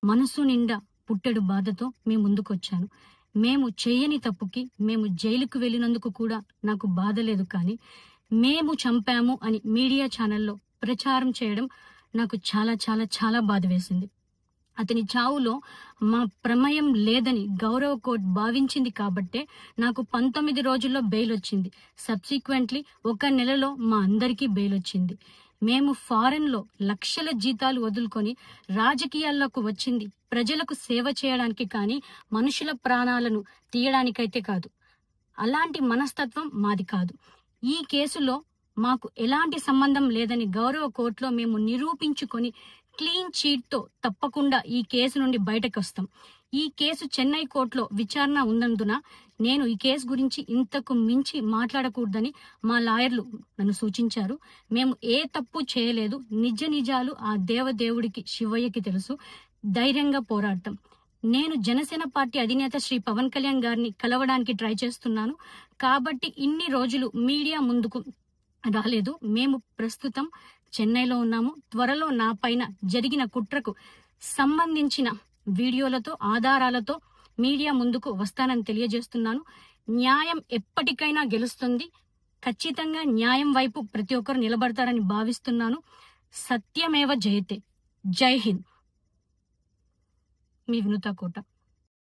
మనసు నిండా పుట్టెడు బాధతో మీ ముందుకొచ్చాను. మేము చేయని తప్పుకి మేము జైలుకు వెళ్ళినందుకు కూడా నాకు బాధ లేదు, కానీ మేము చంపాము అని మీడియా ఛానల్లో ప్రచారం చేయడం నాకు చాలా చాలా చాలా బాధ వేసింది. అతని చావులో మా ప్రమేయం లేదని గౌరవ కోర్టు భావించింది కాబట్టే నాకు 19 రోజుల్లో బెయిల్ వచ్చింది. సబ్సిక్వెంట్లీ 1 నెలలో మా అందరికీ బెయిల్ వచ్చింది. మేము ఫారెన్లో లక్షల జీతాలు వదులుకొని రాజకీయాల్లోకి వచ్చింది ప్రజలకు సేవ చేయడానికి, కానీ మనుషుల ప్రాణాలను తీయడానికైతే కాదు. అలాంటి మనస్తత్వం మాది కాదు. ఈ కేసులో మాకు ఎలాంటి సంబంధం లేదని గౌరవ కోర్టులో మేము నిరూపించుకొని క్లీన్ చీట్తో తప్పకుండా ఈ కేసు నుండి బయటకు వస్తాం. ఈ కేసు చెన్నై కోర్టులో విచారణ ఉన్నందున నేను ఈ కేసు గురించి ఇంతకు మించి మాట్లాడకూడదని మా లాయర్లు నన్ను సూచించారు. మేము ఏ తప్పు చేయలేదు. నిజ నిజాలు ఆ దేవదేవుడికి శివయ్యకి తెలుసు. ధైర్యంగా పోరాడతాం. నేను జనసేన పార్టీ అధినేత శ్రీ పవన్ కళ్యాణ్ గారిని కలవడానికి ట్రై చేస్తున్నాను కాబట్టి ఇన్ని రోజులు మీడియా ముందుకు రాలేదు. మేము ప్రస్తుతం చెన్నైలో ఉన్నాము. త్వరలో నా పైన జరిగిన కుట్రకు సంబంధించిన వీడియోలతో ఆధారాలతో మీడియా ముందుకు వస్తానని తెలియజేస్తున్నాను. న్యాయం ఎప్పటికైనా గెలుస్తుంది. ఖచ్చితంగా న్యాయం వైపు ప్రతి ఒక్కరు నిలబడతారని భావిస్తున్నాను. సత్యమేవ జయతే. జై హింద్. మీ వినుత కోట.